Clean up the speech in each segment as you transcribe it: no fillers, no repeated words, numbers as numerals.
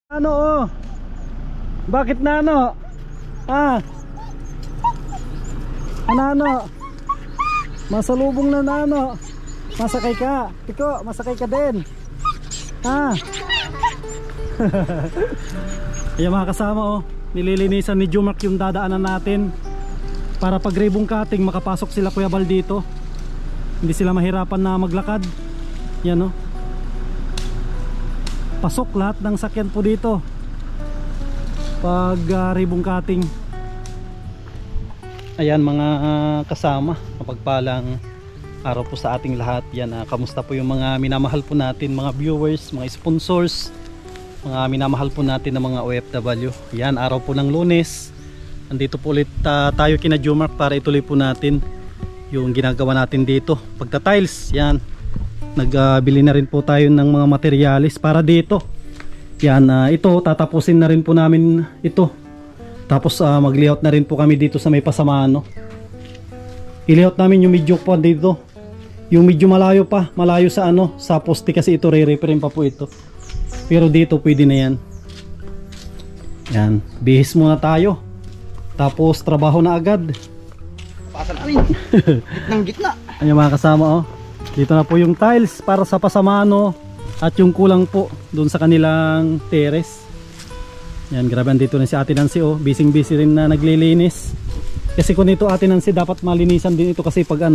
Ano oh? Bakit nano? Ah. Ano? Masalubong na nano. Masakay ka. Tiko, masakay ka din. Ah. Ayan mga kasama oh. Nililinisan ni Jumark yung dadaanan natin. Para pag ribbon cutting makapasok sila Kuya Bal dito. Hindi sila mahirapan na maglakad. Yan oh. Pasok lahat ng sakyan po dito pag ribbon cutting. Ayan mga kasama, mapagpalang araw po sa ating lahat. Yan, kamusta po yung mga minamahal po natin, mga viewers, mga sponsors, mga minamahal po natin ng mga OFW. Yan, araw po ng Lunes. Andito po ulit tayo kina Jumark para ituloy po natin yung ginagawa natin dito. Pagta-tiles, yan. Nagbili na rin po tayo ng mga materialis para dito. Yan, ito tatapusin na rin po namin ito. Tapos mag-layout na rin po kami dito sa may Pasamano. I-layout namin yung medyo po dito. Yung medyo malayo pa, malayo sa sa poste kasi ito re-referin pa po ito. Pero dito pwede na yan. Yan, bihis muna tayo. Tapos trabaho na agad. Pasan namin. Gitnang gitna. Ayan mga kasama oh. Dito na po yung tiles para sa Pasamano at yung kulang po doon sa kanilang terrace. Yan, grabe, andito na si Ate Nancy oh. Busy rin na naglilinis. Kasi kung ito Ate Nancy dapat malinisan din ito kasi pag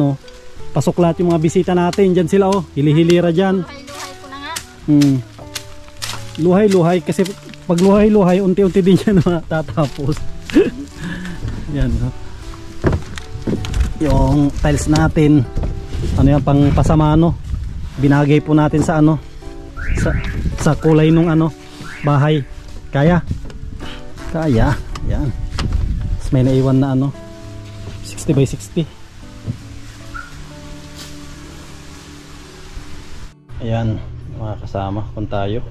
pasok lahat yung mga bisita natin. Diyan sila oh, hilihilira dyan. Luhay-luhay ko na nga. Luhay-luhay kasi pag luhay-luhay unti-unti din yan matatapos. Yan oh. Yung tiles natin yan, pang Pasamano. Binagay po natin sa sa kulay nung bahay. Kaya? Kaya. Yan. Tapos may naiwan na 60 by 60. Ayan mga kasama, kung tayo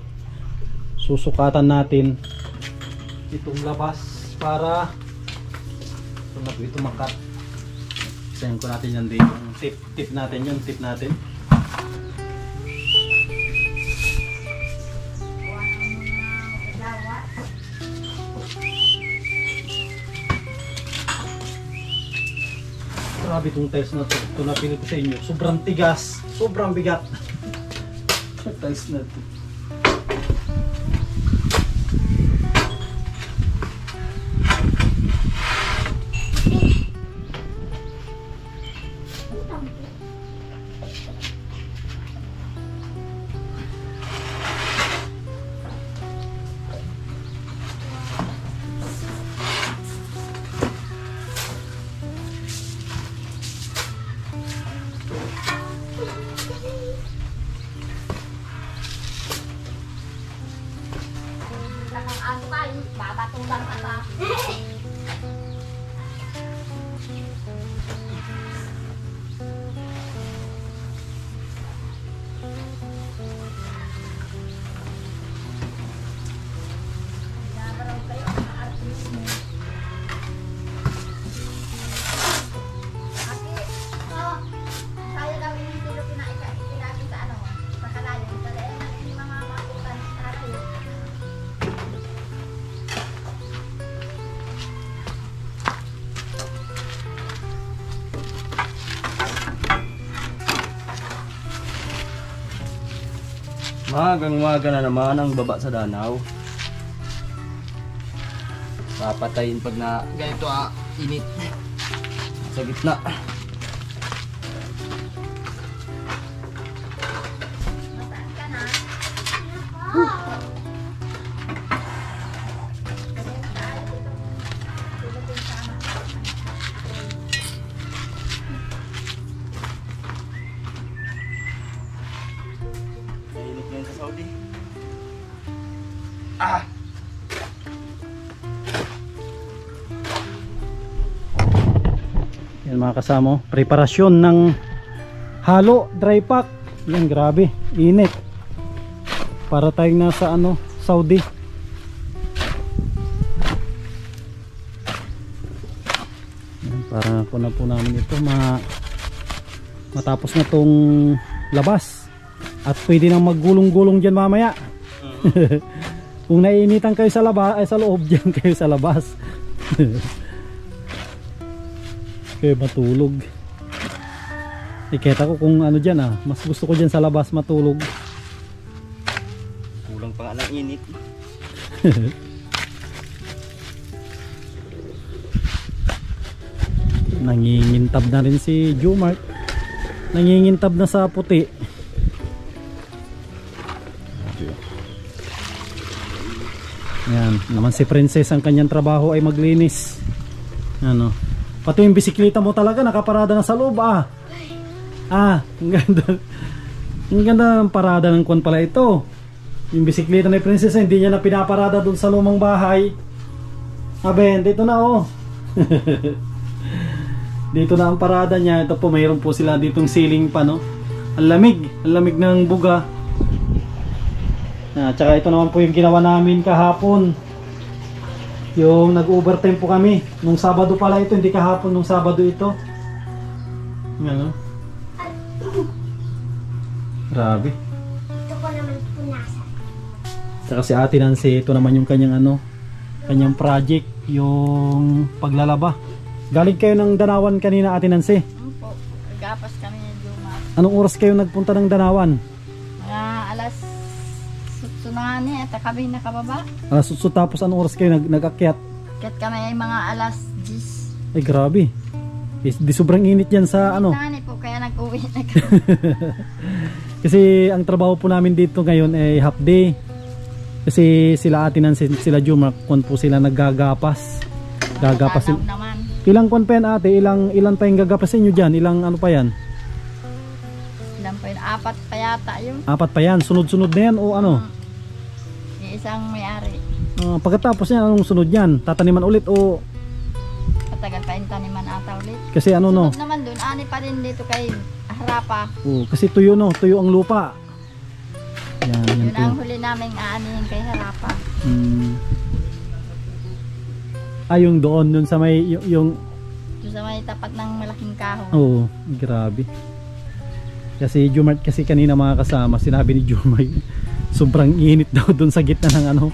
susukatan natin itong labas para ito makat. Sayin ko natin yan dito. Tip natin yun. Tip natin. Grabe itong tiles na ito na pinito sa inyo. Sobrang tigas. Sobrang bigat. Tiles na ito. Babatulan ka pa. Magang-maga na naman ang baba sa danaw. Papatayin pag na ganito init sa gitna. Yan mga kasama, preparasyon ng halo, dry pack. Yan, grabe, init. Para tayong nasa Saudi. Yan, para ko na po namin ito matapos na tong labas. At pwede nang maggulong-gulong dyan mamaya. Kung naiinitan kayo sa labas, ay sa loob, dyan kayo sa labas. Kayo matulog. Iketa ko kung ano dyan mas gusto ko dyan sa labas matulog. Kulang pa nga ng init. Nangingintab na rin si Jomar. Nangingintab na sa puti. Yan, naman si Princess ang kanyang trabaho ay maglinis. Ano? Pati yung bisikleta mo talaga nakaparada na sa loob ang ganda. Ang ganda ng parada ng kwan pala ito. Yung bisikleta ni Princess hindi niya na pinaparada doon sa lumang bahay. Ben, dito na dito na ang parada niya. Ito po, mayroon po sila ditong ceiling pa, no? Ang lamig ng buga. Tsaka ito naman po yung ginawa namin kahapon. Yung nag-overtime po kami. Nung Sabado pala ito, hindi kahapon, nung Sabado ito. Ano? Grabe. Ito ko naman punasan. Tsaka si Ate Nancy, ito naman yung kanyang kanyang project, yung paglalaba. Galing kayo ng Danawan kanina, Ate Nancy? Po, nagapas kami ng Jomar. Anong oras kayo nagpunta ng Danawan? Mga alas sunani at kami nakababa. Tapos anong oras kayo nag-akyat? Kat kami ay mga alas 10. Ay grabe. Di sobrang init yan sa Sunani po, kaya nag-uwi na kami. Kasi ang trabaho po namin dito ngayon ay half day. Kasi sila Ate Nancy, sila Jomar, kung po sila naggagapas. Gagapas sila. Naman. Ilang kwan pa yan, Ate? Ilan pa yung gagapasin nyo dyan? Ilang ano pa yan? Ilan po yun? 4 pa yata yun. 4 pa yan? Sunod-sunod na yan o ano? Yung isang may-ari. Pagkatapos yan, anong sunod yan? Tataniman ulit o? Matagal pa yung taniman ata ulit. Kasi ano no? Sunod naman dun, ani pa rin dito kay Harapa. Kasi tuyo no? Tuyo ang lupa. Yan, yan Yun ang huli naming aanihin kay Harapa. Yung doon, yun sa may, yung Doon sa may tapat ng malaking kahoy. grabe. Kasi Jomar, kasi kanina mga kasama, sinabi ni Jomar, sobrang init daw doon sa gitna ng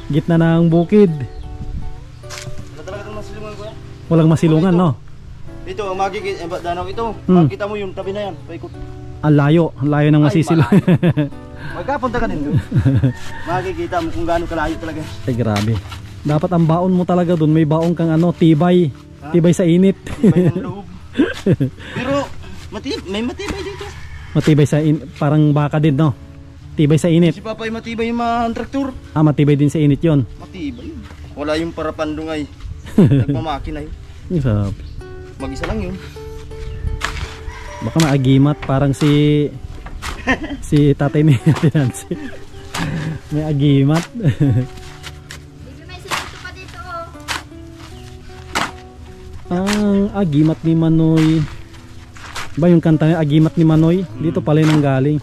gitna ng bukid. Wala talaga itong masilungan ko yan. Walang masilungan, no? Ito, ang magiging Danaw ito. Makikita mo yung tabi na yan. Paikot. Ang layo ng masisilungan. Magkapunta ka din doon. Makikita mo kung gaano kalayo talaga. Ay grabe. Dapat ang baon mo talaga doon, may baon kang tibay. Tibay sa init. Tibay ng loob. Pero may matibay dito. Matibay sa parang baka din, no? Tibay sa init. Si Papay matibay yung mga traktor. Matibay din sa init yon. Matibay. Wala yung parapandungay. Nagmamakina yun. Grabe. Mag-isa lang yun. Baka maagimat parang si tatay ni Nancy. May agimat. May sinito pa dito Ang agimat ni Manoy. Ba yung kanta niya, agimat ni Manoy? Dito pala nang galing.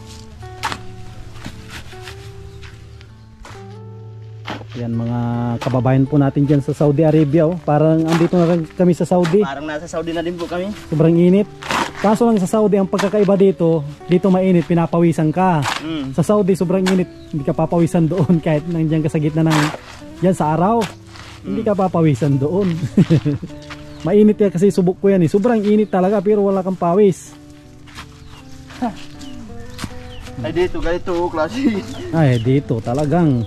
Yan mga kababayan po natin dyan sa Saudi Arabia. Parang andito na kami sa Saudi. Parang nasa Saudi na din po kami. Sobrang init. Kaso lang sa Saudi, ang pagkakaiba dito mainit, pinapawisan ka. Sa Saudi, sobrang init, hindi ka papawisan doon kahit nandiyan ka sa gitna ng yan sa araw. Hindi ka papawisan doon. Mainit yan kasi subok ko yan sobrang init talaga pero wala kang pawis. Ay dito, ganito klase. Ay dito talagang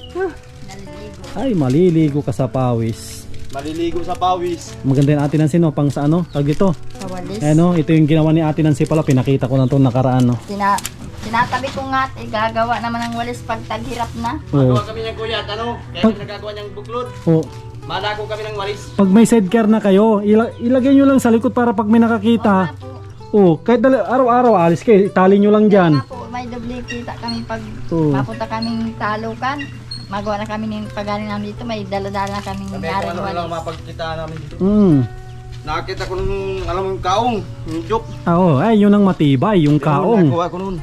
maliligo ka sa pawis. Maliligo sa pawis. Maganda yung Ate Nancy pang sa tag dito. Kawalis. Ito yung ginawa ni Ate Nancy pala, pinakita ko na ito nakaraan Tinatabi ko nga at gagawa naman ng walis pag taghirap na. Magawa kami ng kuya at kaya kami nagagawa niyang buklod. Malako kami ng walis. Pag may sidecar na kayo, ilagay nyo lang sa likod para pag may nakakita. Kahit araw-araw alis kayo, itali nyo lang dyan. May doble kita kami pag mapunta kaming talukan. Magawa na kami ng pagaling namin dito, may dala-dala na kaming nangyari ng walis. Lang mapagkita namin dito. Nakakita ko nung yung kaong, yung joke. Yun ang matibay, yung kaong. Nakuha ko nun.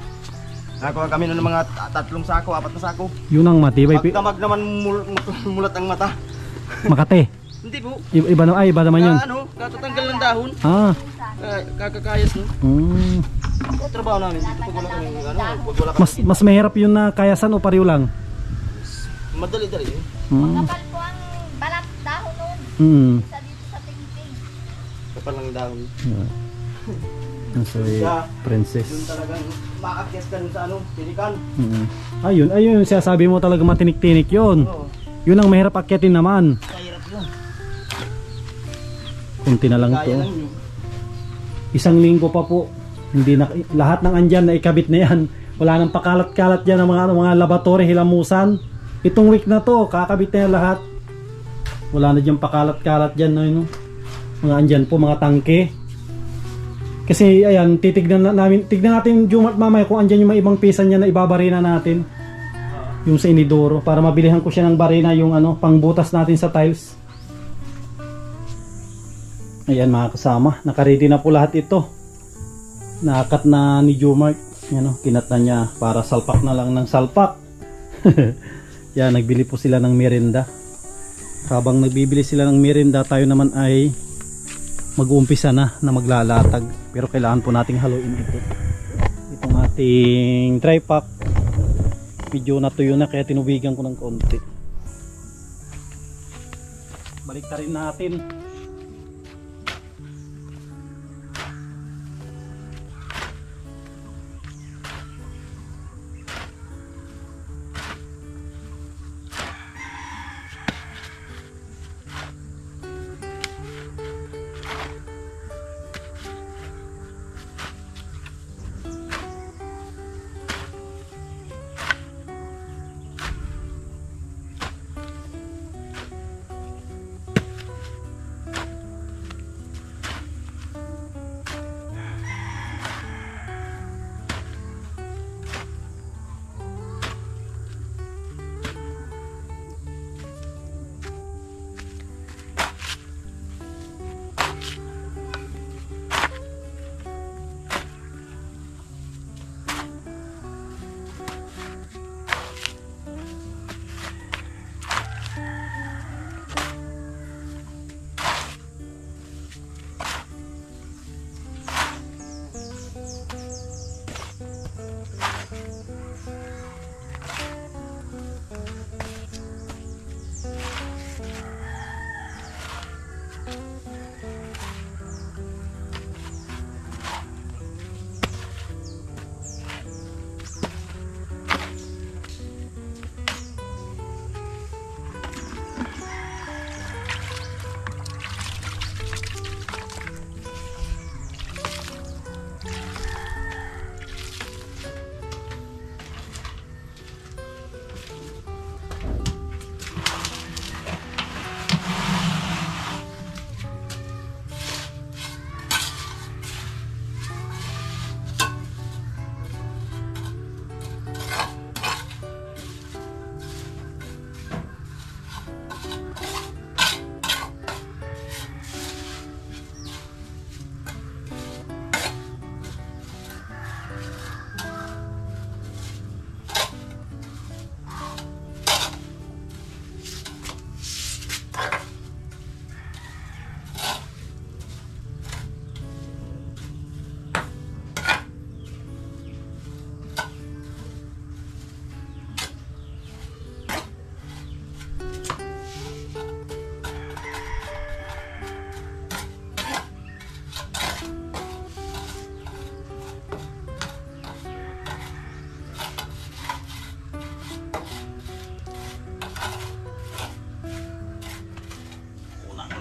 Nakuha kami nun ng mga 3 sako, 4 na sako. Yun ang matibay. Pagdamag naman mulat ang mata. Makate. Hindi po. Iba naman yun. Katatanggal ng dahon. Kakakayas no. Trabaho namin dito pag wala kami mas mahirap yun na kayasan o pariw lang? Madali-dali eh. Magkapal po ang balat dahon nun. Isa dito sa tingting. Kapal ng dahon. Ang sorry, princess. Doon talagang maakyas ka dun sa ano, tinikan. Ayun, sinasabi mo talaga matinik-tinik yun. Oo. Yun ang mahirap akyatin naman. Kahirap yun. Kunti na lang to. Kaya lang yun. Isang linggo pa po. Hindi na, lahat ng andyan na ikabit na yan. Wala nang pakalat-kalat dyan ng mga laboratory, hilamusan. Itong week na to, kakabit na yan lahat. Wala na dyan pakalat-kalat dyan. No? Mga andyan po, mga tangke. Kasi ayan, tignan natin Jumart mamaya kung andyan yung mga ibang pisa niya na ibabarina natin. Yung sa inidoro, para mabilihan ko siya ng barina yung ano, pangbutas natin sa tiles. Ayan mga kasama, nakaready na po lahat ito. Nakakat na ni Jumart. Yan o, kinat na niya para salpak na lang ng salpak. Yan, nagbili po sila ng merienda. Habang nagbibili sila ng merienda, tayo naman ay mag-uumpisa na maglalatag. Pero kailangan po nating haluin ito. Itong ating dry pack. Medyo natuyo na kaya tinubigan ko ng konti. Balik ta rin natin.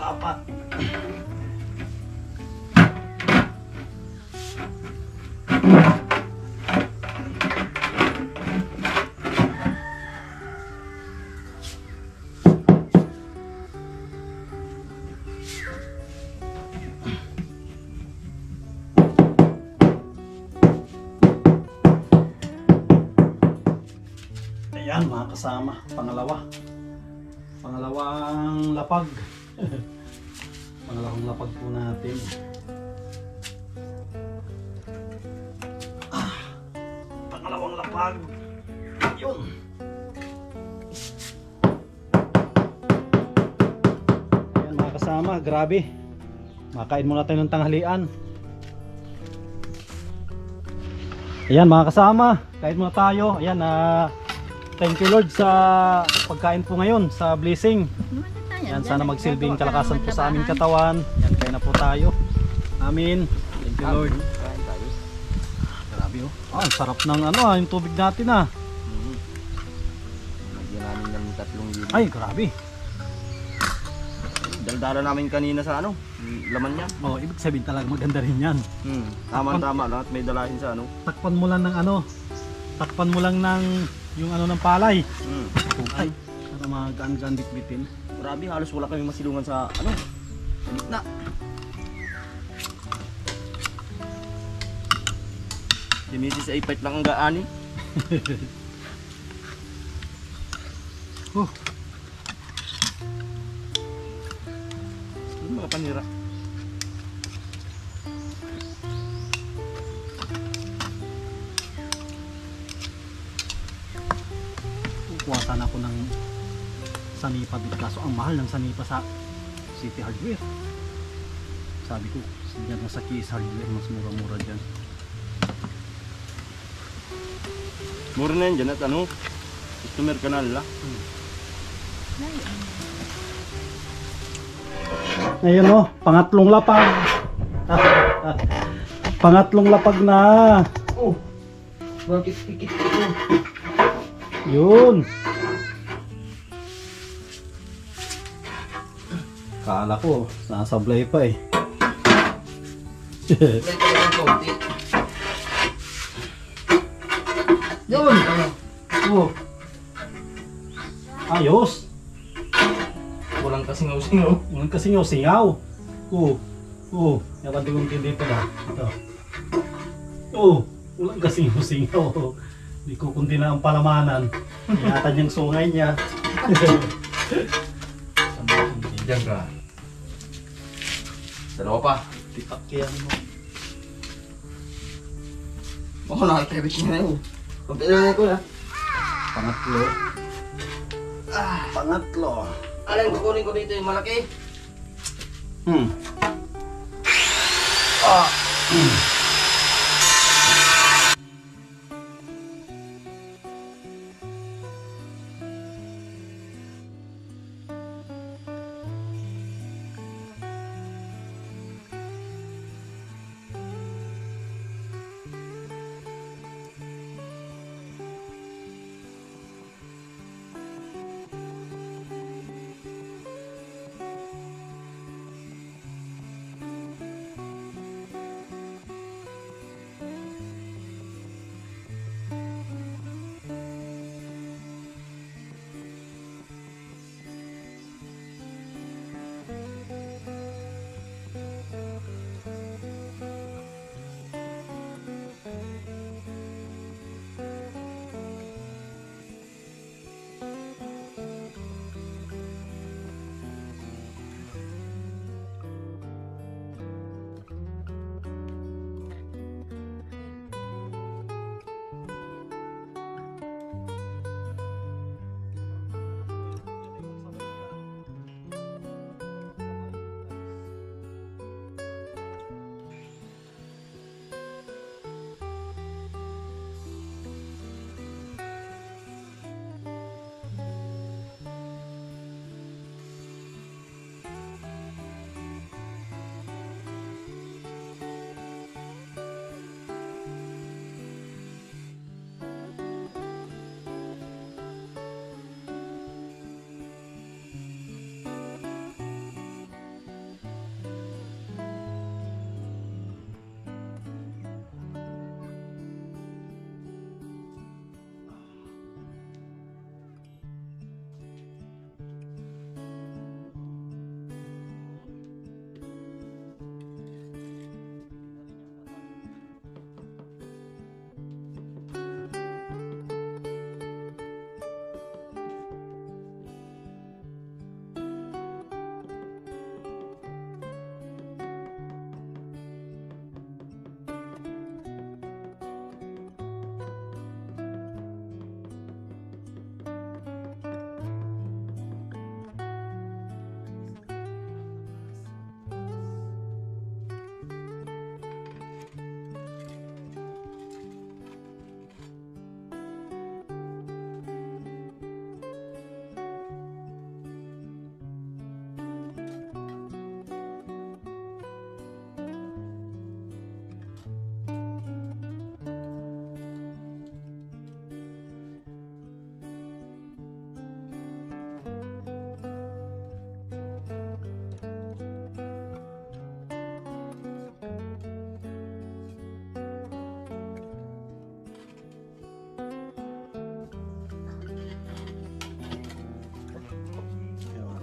Apat. Ayan mga kasama, pangalawang lapag. Pangalawang lapag po natin. Pangalawang lapag. Yun. Ayan mga kasama, grabe. Makain muna tayo ng tanghalian. Ayan mga kasama, kain muna tayo. Ayan, thank you Lord sa pagkain po ngayon, sa blessing. Yan, sana magsilbing kalakasan po sa aming katawan. Yan, kaya na po tayo. Amin. Thank you Lord. Kain tayo. Grabe oh. Ang sarap ng yung tubig natin Nagyan namin ng 3 libo. Ay, grabe. Daldala namin kanina sa laman niya. Oh, ibig sabihin talaga maganda rin yan. Tama-tama lahat may dalahin sa Takpan mo lang ng takpan mo lang ng yung ng palay. Ay, para magaan-gaan bitbitin. Grabe, halos wala kaming masilungan sa sa gitna. Si Mrs. Aipet lang ang gaani. Ano mga panira? Kukuha sana ako ng sanipa dito. Kaso ang mahal ng sanipa sa City Hardware. Sabi ko, diyan sa Keys Hardware, mas mura-mura dyan. Mura na yan dyan at customer ka na nila. Ngayon pangatlong lapag. Pangatlong lapag na. Oh, bakit tikit ito? Yun. Kala ko, nasablay pa eh. Yun. Oh. Ayos. Walang kasingaw-singaw. Walang kasingaw-singaw. Yaman tingong dito na. Ito. Walang kasingaw-singaw. Hindi ko kundi na ang palamanan. Ingatan yung sungay niya. Diyan ka. Dalawa pa. Tikakyan mo. Ako nakikibit niya na yun. Pagkailangan ko na. Pangatlo. Pangatlo. Alin, kukunin ko dito yung malaki.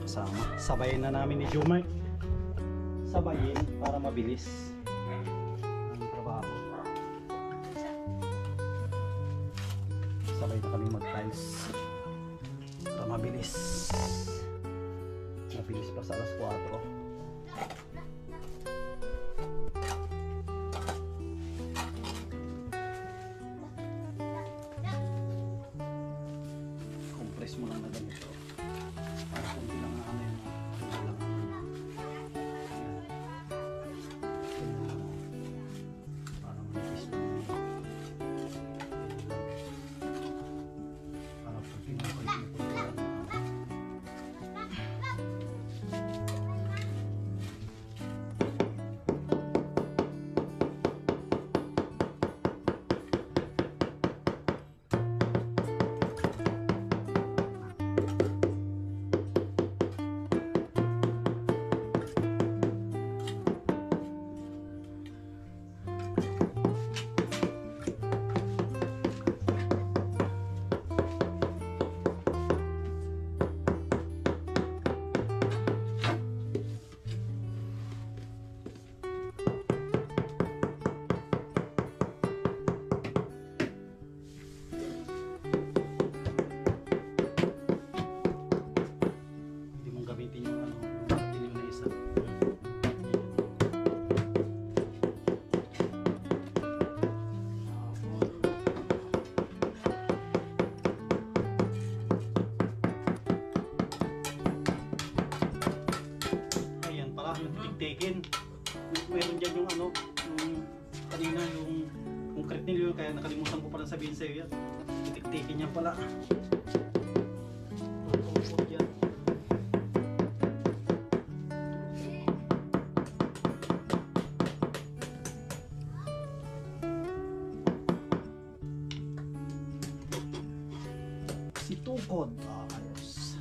kasama. Sabayin na namin ni Jumar. Sabayin para mabilis ang trabaho. Sabay na kami mag-tiles para mabilis. Mabilis pa sa alas 4. Compress mo lang na ganito para kung bilang na ano yun, bilang para manipis mo para pag pinapalik mo po gamitin yung ano, yung martilyo na isa. Ayan pala, nagtitik-tikin. Meron dyan yung ano, yung kanina yung kretnilyo, kaya nakalimutan ko pala sabihin sa'yo yan. Titik-tikin niya pala. Tutungkot yan. Si tukod. Ayos.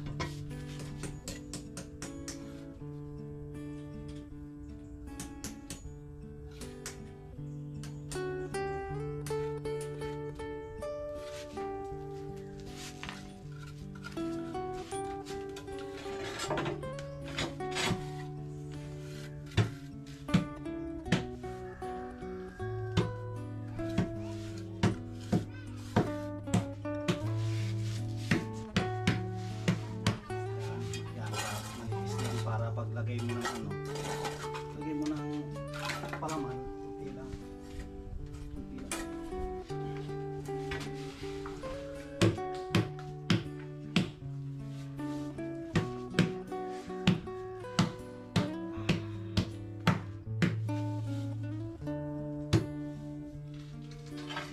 Para paglagay mo ng ano, lagay mo ng palaman, kunti lang. Kunti lang.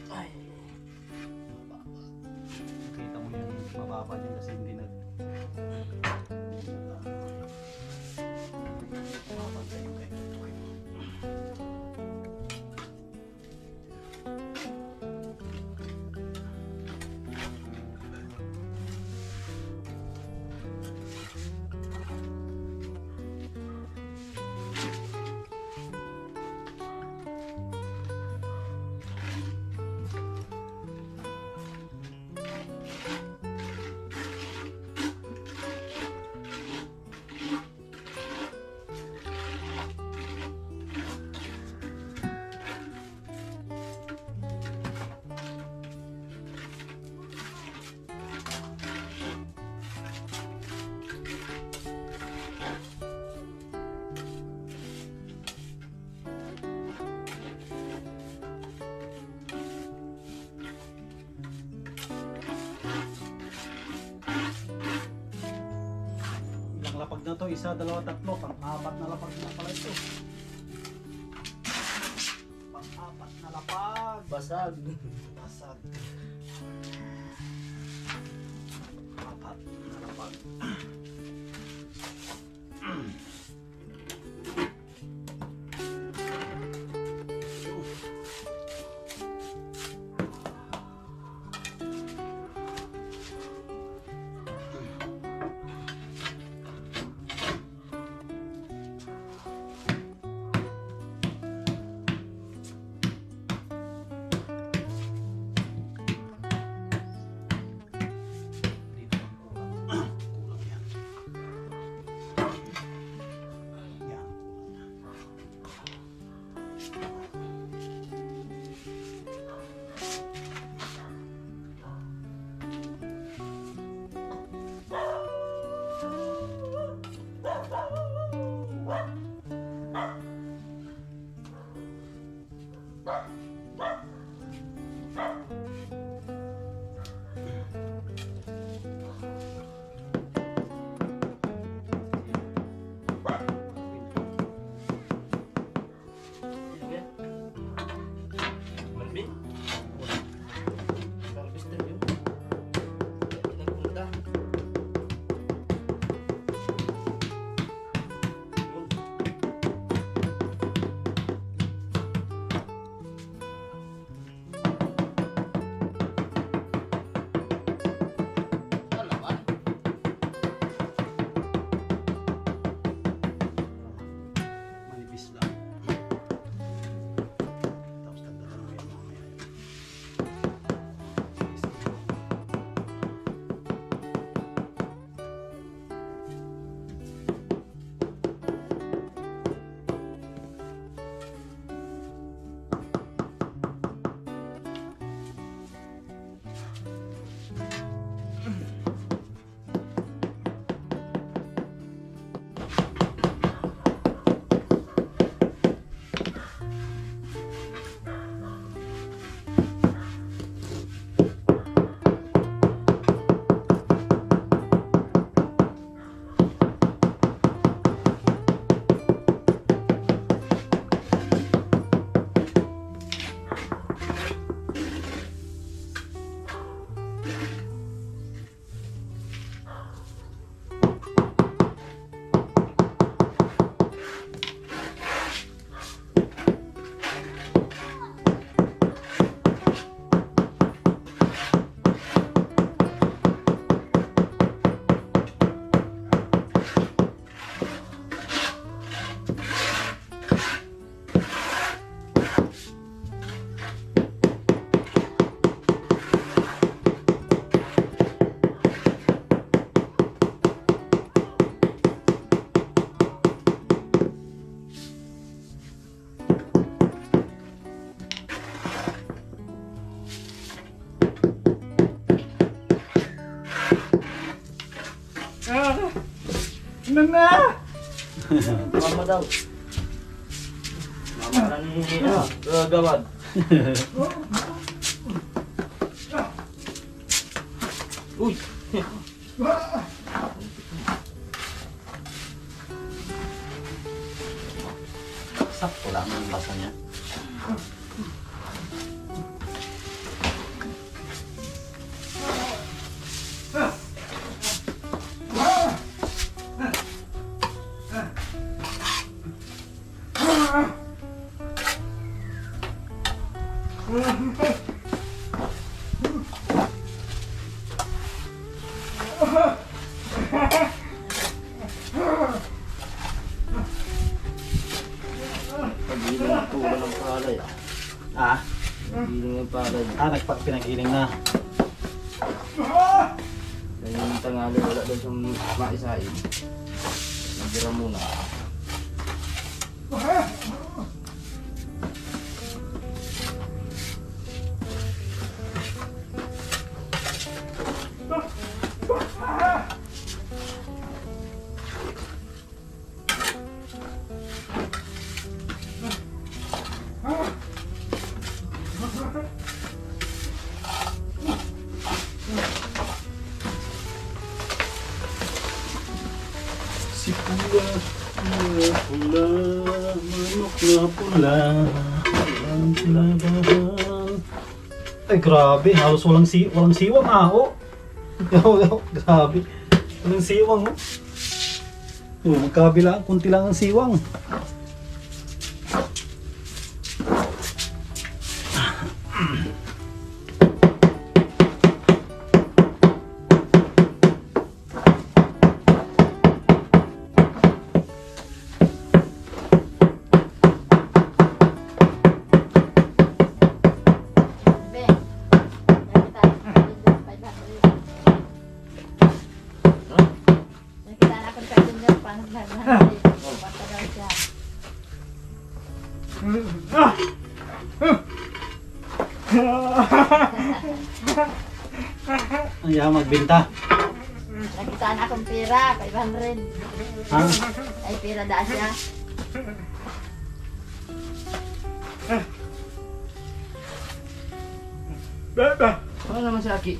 Ay, mababa. Kita mo yan, mababa din kasi hindi nag lapag na to, isa, dalawa, tatlo, pang-apat na lapag na pala ito. Pang-apat na lapag. Basag. Basag. Apat na lapag. Dito ang kulang. Kulang yan. Mama daw. Mama na ni gawad. Uy. Sakto lang ang lasa niya. Pagiling ng tulo ng palay. Ah, Pagiling ng palay. Pinanggiling na. Kaya yung tangali wala daw siyang maisain. Nagira muna. Si pula, pula, manok na pula, ang tinabahan. Ay grabe, halos walang siwang oh. Grabe, walang siwang oh. Magkabila, kunti lang ang siwang. Be, nakita na ako sa inyo, paano na basta daw siya. Ay, magbenta. Nakita na akong pira, 500. Ha? Ay, pira da siya. Ano naman si Aki?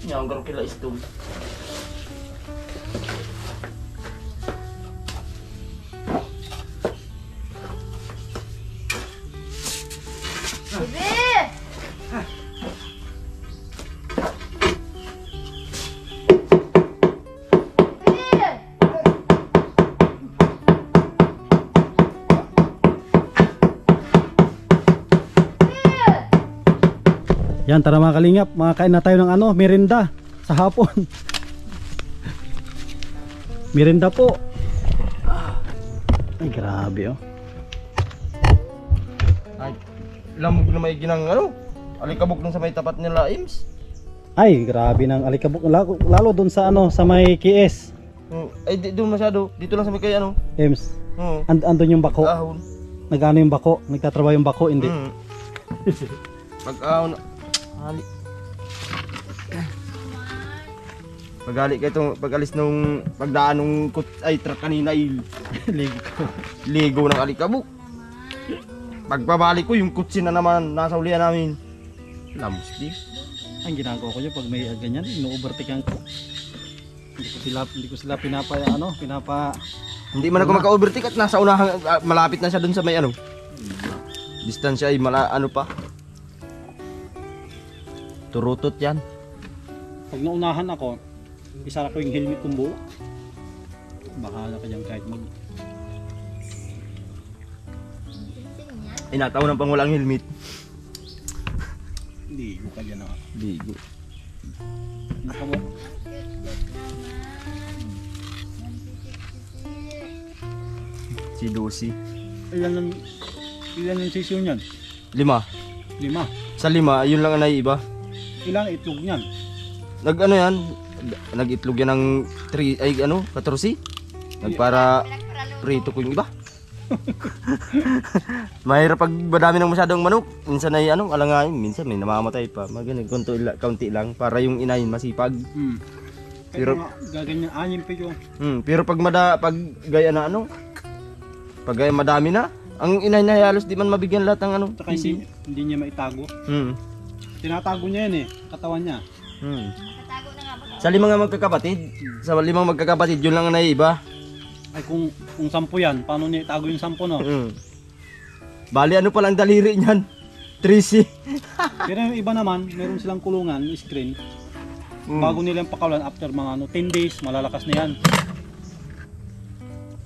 Nya ang garong kila istong. Bibi! Yan, tara mga kalingap, makakain na tayo ng merinda sa hapon. Merinda po. Ay, grabe oh. Ay, lamog na may ginang alikabok dun sa may tapat nila Ims. Ay, grabe ng alikabok. Lalo doon sa sa may KS. Ay, doon masyado. Dito lang sa may kay Ems. Oo. Andun yung bako. Ahon. Nagano yung bako? Nagtatrabaho yung bako, hindi. Pag-ahon. Hali. Pag-hali ka itong pag-alis nung pagdaan nung truck kanina ligo ng alikabok. Pagpabalik ko yung kutsi na naman nasa ulian namin. Lamos di. Ang ginagawa ko yun pag may ganyan, ino-overtakean ko. Hindi ko sila pinapa. Hindi man ako maka-overtake at nasa unahan, malapit na siya dun sa may distansya ay pa. Turutot yan. Pag naunahan ako, isara ko yung helmet kong buo. Bahala ka dyan kahit Inataw ng pang walang helmet. ligo ka dyan ako. Ligo. Naka mo. Si Lucy. Ilan ang sisyo niyan? 5. 5. Sa 5, yun lang ang naiiba. Ilang itlog niyan? Yan, nag-itlog yan ng 14. Nagpara prito ko yung iba. Mahirap pag madami ng masyadong manok. Minsan ay alangayin, minsan may namamatay pa. Magaling kaunti lang para yung inahin masipag. Pero Pero- gaganyan anim pa yun. Pero pag gaya na pag gaya madami na, ang inahin na halos di man mabigyan lahat ng Saka hindi niya maitago. Tinatago niya yan katawan niya. Natago na nga ba? Sa 5 magkakapatid, sa 5 magkakapatid, yun lang ang naiiba. Ay kung 10 yan, paano niya itago yung 10 no? Bali ano palang daliri niyan? 3C. Pero yung iba naman, meron silang kulungan, screen. Bago nilang pakawalan after mga 10 days, malalakas na yan.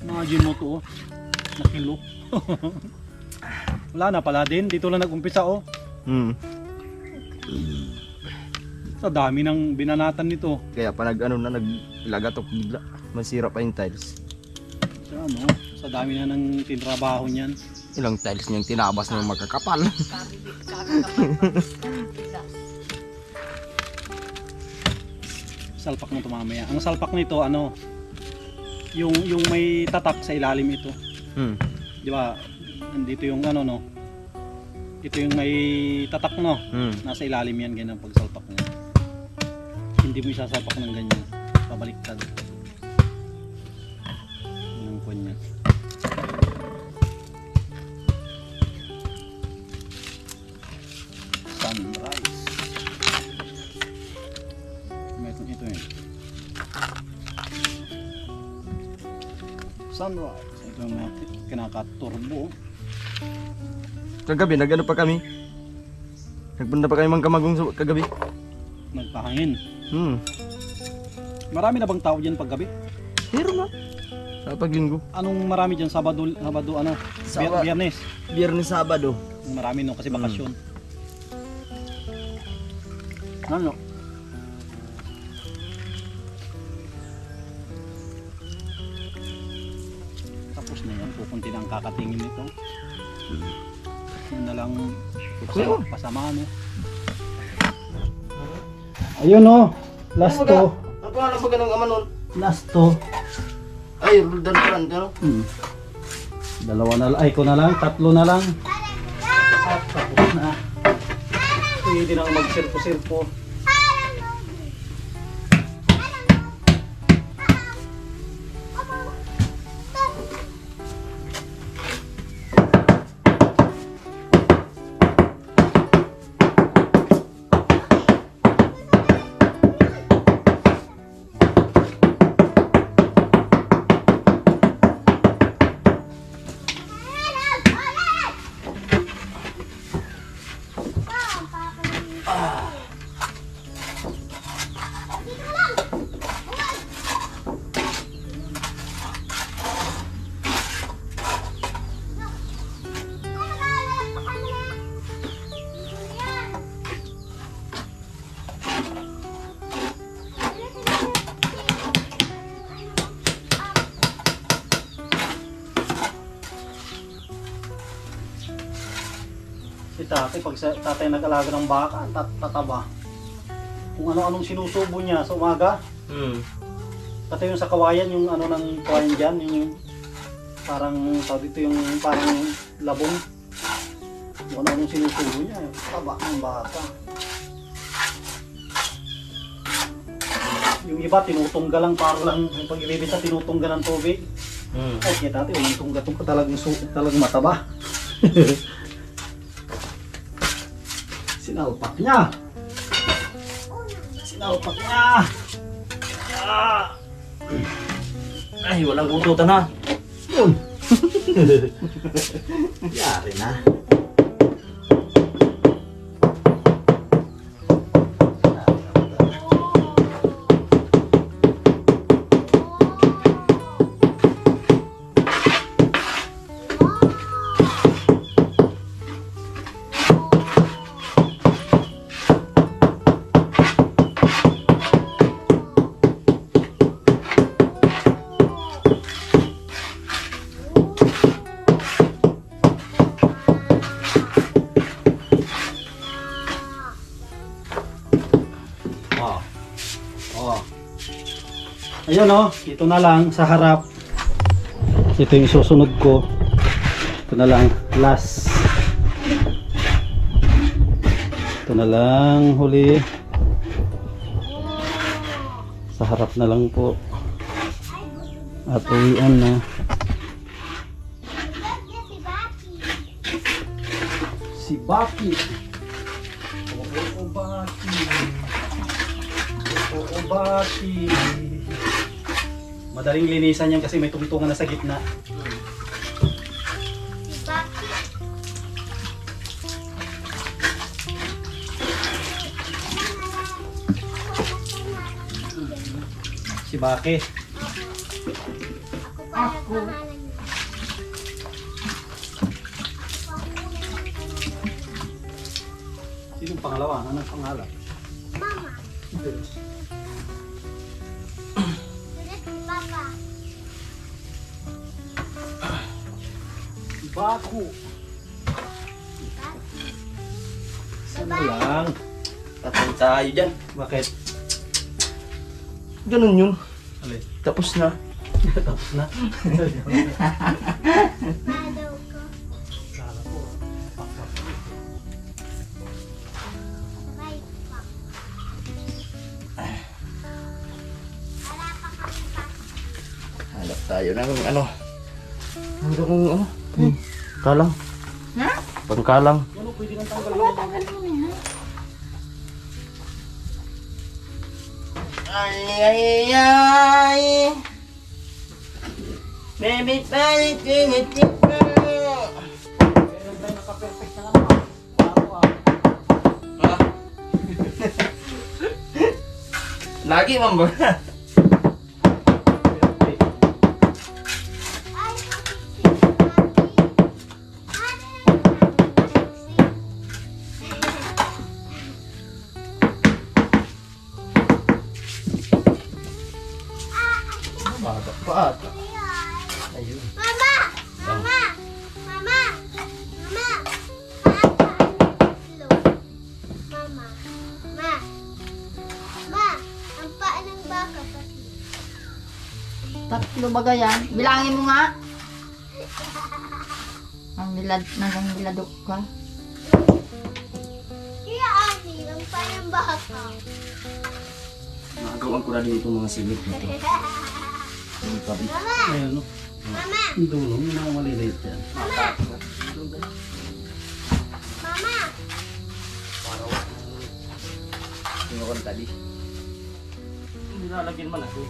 Imagine mo to, na kilo. Wala na pala din, dito lang nag-umpisa Sa dami ng binanatan nito. Kaya pa naglagatok bigla. Masira pa yung tiles. Sa dami na ng tinrabaho niyan. Ilang tiles niyang tinabas ng magkakapal. Salpak mo ito mamaya. Ang salpak nito, yung may tatak sa ilalim ito. Di ba? Nandito yung ito yung may tatak nasa ilalim yan, ganyan ang pagsalpak niya. Hindi mo isasalpak ng ganyan. Pabaliktad. Yung kanya. Sunrise. Ito yun. Sunrise. Ito yung mga kinakaturbo. Kagabi, nagano pa kami. Nagpunta pa kami Mangkamagong kagabi. Nagpahangin. Marami na bang tao dyan paggabi? Pero na. Sa paglinggo. Anong marami dyan? Sabado Biyernes. Biyernes, Sabado. Marami kasi bakasyon. Ano? Tapos na yan. Pupunti na ang kakatingin nito. Yun na lang pasama Ayun last to. Ano pa lang ba ganang ama nun? Last to. Ay, dalan Dalawa na lang. Ay, ko na lang. 3 na lang. At tapos na. Pwede na mag-sirpo-sirpo. Si tatay, pag tatay nag-alaga ng baka, tataba. Kung ano-anong sinusubo niya sa umaga. Pati yung sa kawayan, yung ng kawayan dyan, yung parang, sabi dito yung parang labong. Kung ano-anong sinusubo niya, taba ng baka. Yung iba, tinutungga lang, parang lang, yung pag ibibisa, tinutungga ng tubig. Ay, kaya tatay, walang tungga-tungga, talagang mataba. Sinalpak niya. Ay, walang ututan na. Yun. Yari na. Ayun ito na lang sa harap. Ito yung susunod ko. Ito na lang, last. Ito na lang, huli. Sa harap na lang po. At uwian na. Si Baki. Oo, Baki. Oo, Baki. Madaling linisan yan kasi may tungtungan na sa gitna. Si Baki. Ako. Sinong pangalawa? Anong pangalan? Mama. Sulit si Papa. Si Baku. Ano lang? Tatang tayo dyan. Bakit? Ganun yun. Alin? Tapos na. Tapos na. Madaw ko. Kala ko. Sabay pa. Wala pa kami pa. Hanap tayo ng ano. Hanggang ano. Kalang. Ha? Pangkalang. Ano pwede nang tanggalin? Wala, tanggalin mo na yan. Ay, ay, ay. Baby, baby, tinitik mo. Meron tayo naka-perfect na lang. Bago Ah. Lagi, mamba. Perfect. Ay, si Bata pa ata. Ayun. Mama! Mama! Mama! Mama! Papa, hello. Mama. Ma. Ma. Ang paa ng baka pati. Tatlo ba yan? Bilangin mo nga. Ang niladok ka. Kaya Ani, ang paa ng baka. Nakagawan ko na din itong mga simit nito. Yung tabi. Mama! Ayan, no? Mama! Ang dulo, yung mga maliliit yan. Mama! Mama! Yung ako ng tabi. Nilalagyan man ako.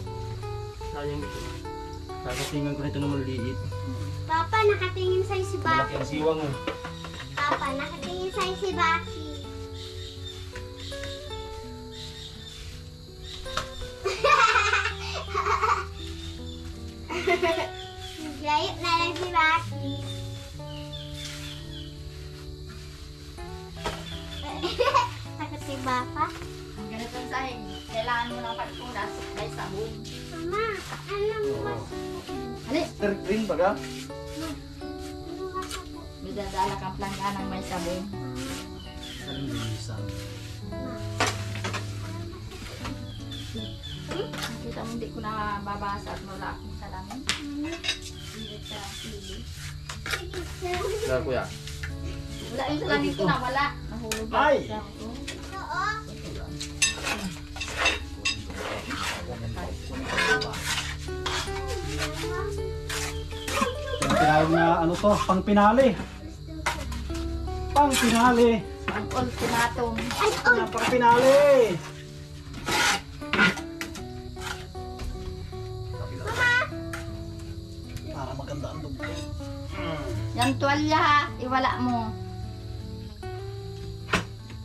Sayang ito. Kakatingan ko na ito ng maliliit. Papa, nakatingin sa'yo si Malaki Baki. ang siwang mo. Papa, nakatingin sa'yo si Baki. Gayot na lang si Baki. Takot si Papa. Ang ganito sa'yo. Kailangan mo ng pagpunas may sabon. Mama, alam mo ba? Hali, Green ba ka? Ano ba sa may dadala kang plangga ng may sabon. Ang linisan. Nakita mo hindi ko nababasa at wala akong salamin. Hindi sa TV. Kaya kuya. Wala yung salamin ko na wala. Nahulog ako Ay! sa ako. Oo. Yung tinawag na ano to, pang pinali. Pang pinali. Ang ultimatum. Pang pinali. Para maganda ang dugo. Yan tuwalya ha, iwala mo.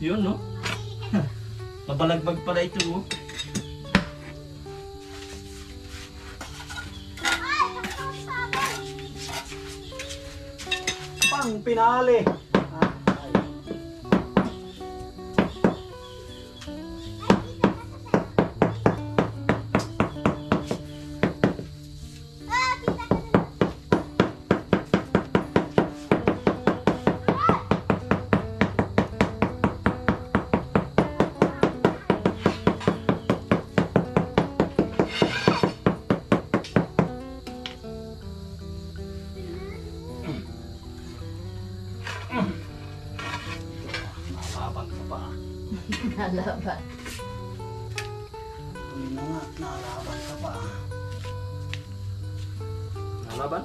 Yun, no? Mabalagbag pala ito, oh. Pang pinali. na nga, nalaban ka pa. Nalaban?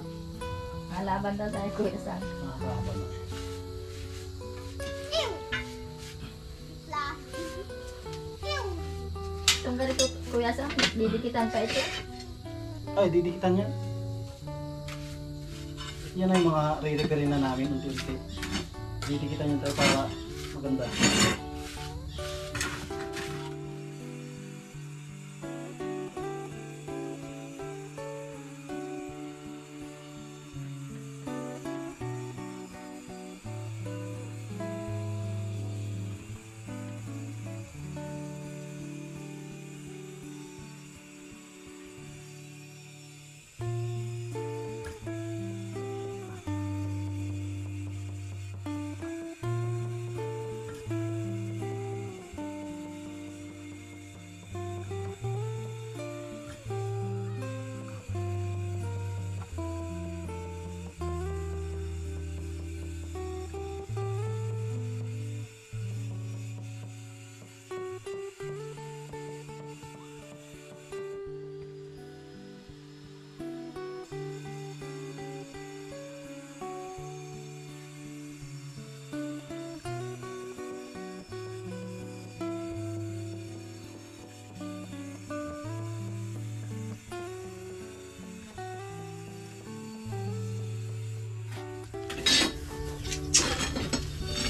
Malaban daw tayo Kuya Sam. Nalaban na. La. Ew. Itong ganito Kuya Sam, didikitan pa ito. Ay, didikitan yan. Yan ay mga re-repair na namin unti-unti. Didikitan yan tayo para maganda.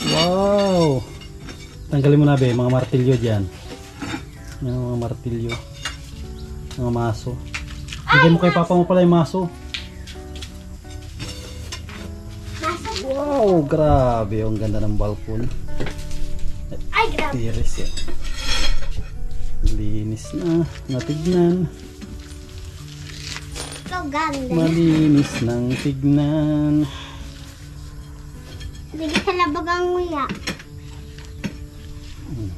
Wow! Tanggalin mo na be, mga martilyo dyan. Yung mga martilyo. Mga maso. Bigyan mo kay papa mo pala yung maso. Wow! Grabe! Ang ganda ng balkon. Ay, grabe. Tiris yan. Linis na. Natignan. So ganda. Malinis ng tignan. Hindi ka labag ang nguya.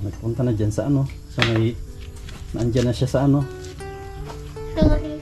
Nagpunta na dyan sa ano. Sa may... Naandyan na siya sa ano. Sorry.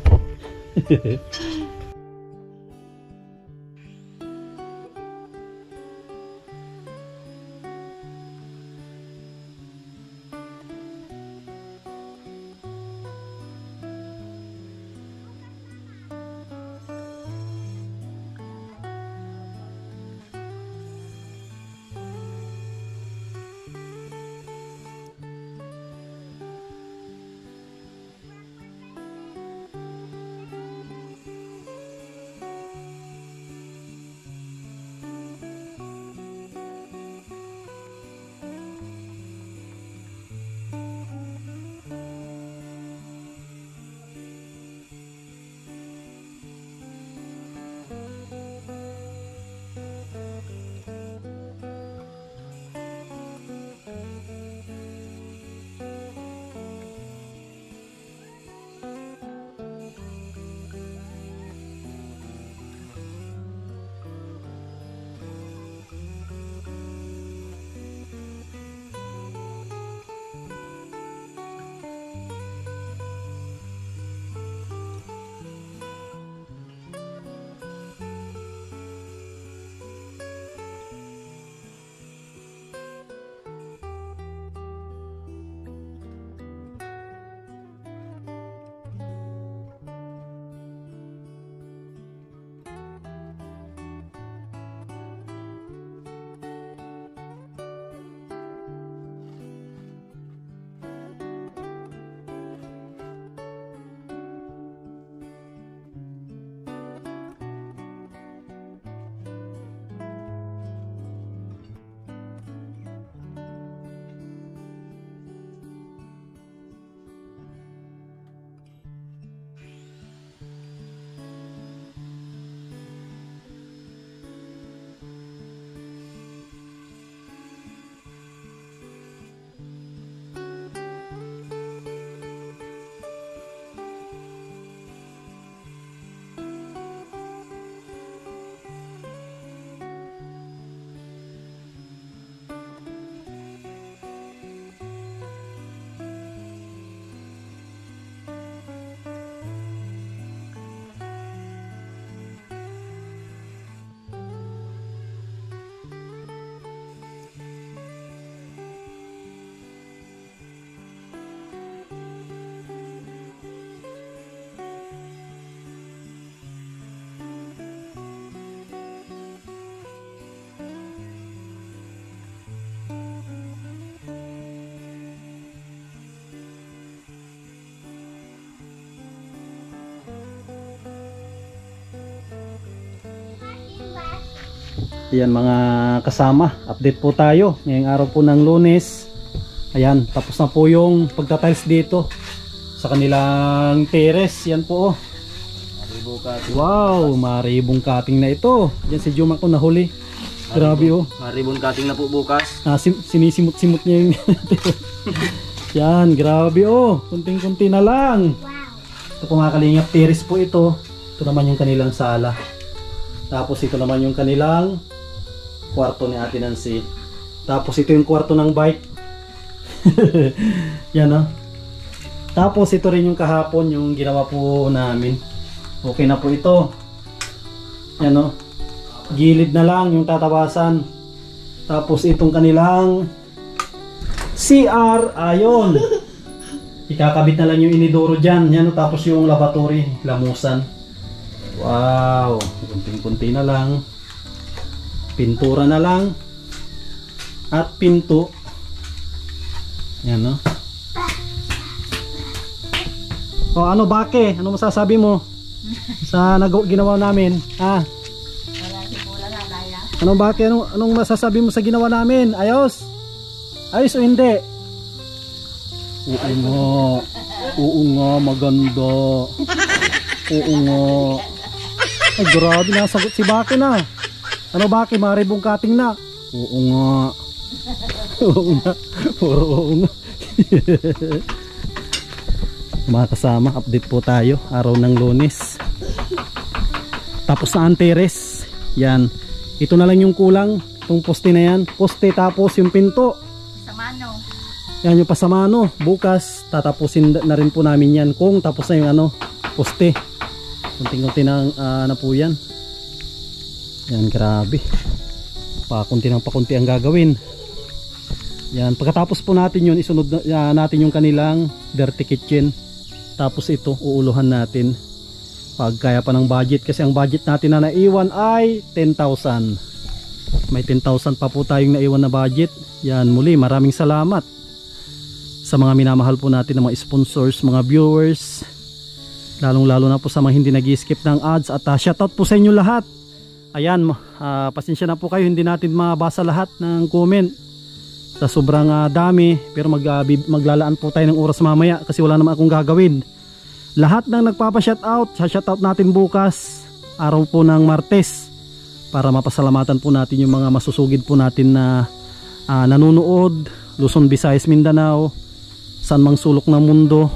Ayan mga kasama, update po tayo ngayong araw po ng Lunes. Ayan, tapos na po yung pagtatiles dito sa kanilang terrace. Yan po oh. Wow, maribong cutting na ito. Yan si Juma ko nahuli. Grabe oh. Ribbon cutting na po bukas. Sinisimot-simot niya yung yan, grabe oh. Kunting-kunti na lang. Ito po mga kalingap, terrace po ito. Ito naman yung kanilang sala. Tapos ito naman yung kanilang kwarto ni Ate Nancy. Tapos ito yung kwarto ng bike. Yan oh. Tapos ito rin yung kahapon yung ginawa po namin. Okay na po ito. Yan oh. Gilid na lang yung tatabasan. Tapos itong kanilang CR, ayon. Ikakabit na lang yung inidoro dyan. Yan oh. Tapos yung lavatory, lamusan. Wow, kunting-kunti na lang. Pintura na lang. At pinto. Yan no. O ano Bake? Ano masasabi mo sa ginawa namin? Ah. Wala si Pula na daya. Ano Bake? Anong masasabi mo sa ginawa namin? Ayos? Ayos o hindi? Oo nga. Oo nga, maganda. Oo nga. Ay grabe, nasagot si Bake na. Ano Bake, maribong cutting na? Oo nga. Oo nga. Puro oo nga. Mga kasama, update po tayo. Araw ng Lunes. Tapos na ang terrace. Yan. Ito na lang yung kulang. Itong poste na yan. Poste tapos yung pinto. Sa mano. Yan yung pasamano. Bukas tatapusin na rin po namin yan. Kung tapos na yung ano, poste. Kunting-kunti na po yan. Yan, grabe. Pakunti ng pakunti ang gagawin. Yan, pagkatapos po natin yun, isunod natin yung kanilang dirty kitchen. Tapos ito, uuluhan natin. Pag kaya pa ng budget. Kasi ang budget natin na naiwan ay 10,000. May 10,000 pa po tayong naiwan na budget. Yan, muli, maraming salamat sa mga minamahal po natin ng mga sponsors, mga viewers. Lalong-lalo na po sa mga hindi nag-skip ng ads. At shoutout po sa inyo lahat. Ayan, pasensya na po kayo, hindi natin mabasa lahat ng comment sa sobrang dami, pero maglalaan po tayo ng oras mamaya kasi wala naman akong gagawin. Lahat ng nagpapa-shoutout, shoutout natin bukas, araw po ng Martes, para mapasalamatan po natin yung mga masusugid po natin na nanonood, Luzon, Visayas, Mindanao, saan mang sulok ng mundo,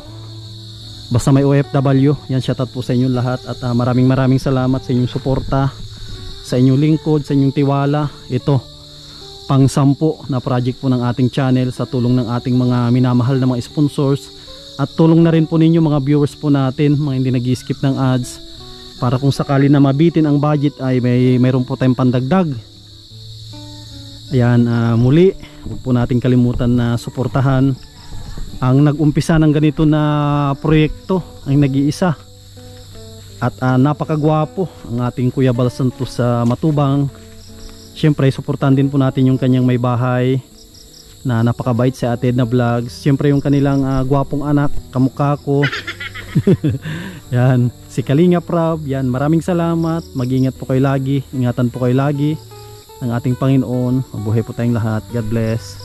basta may OFW. Yan, shoutout po sa inyo lahat at maraming salamat sa inyong suporta, sa inyong lingkod, sa inyong tiwala. Ito pang 10 na project po ng ating channel sa tulong ng ating mga minamahal na mga sponsors at tulong na rin po ninyo mga viewers po natin, mga hindi nag-skip ng ads, para kung sakali na mabitin ang budget ay mayroon po tayong pandagdag. Ayan, muli huwag po natin kalimutan na suportahan ang nag-umpisa ng ganito na proyekto, ang nag-iisa at napakagwapo ang ating Kuya Bal Santos sa Matubang. Siyempre, suportahan din po natin yung kanyang may bahay na napakabait si Ate Edna Vlogs. Siyempre, yung kanilang gwapong anak, kamukha ko. Yan, si Kalinga Prab. Yan, maraming salamat. Mag-ingat po kayo lagi. Ingatan po kayo lagi ng ating Panginoon. Mabuhay po tayong lahat. God bless.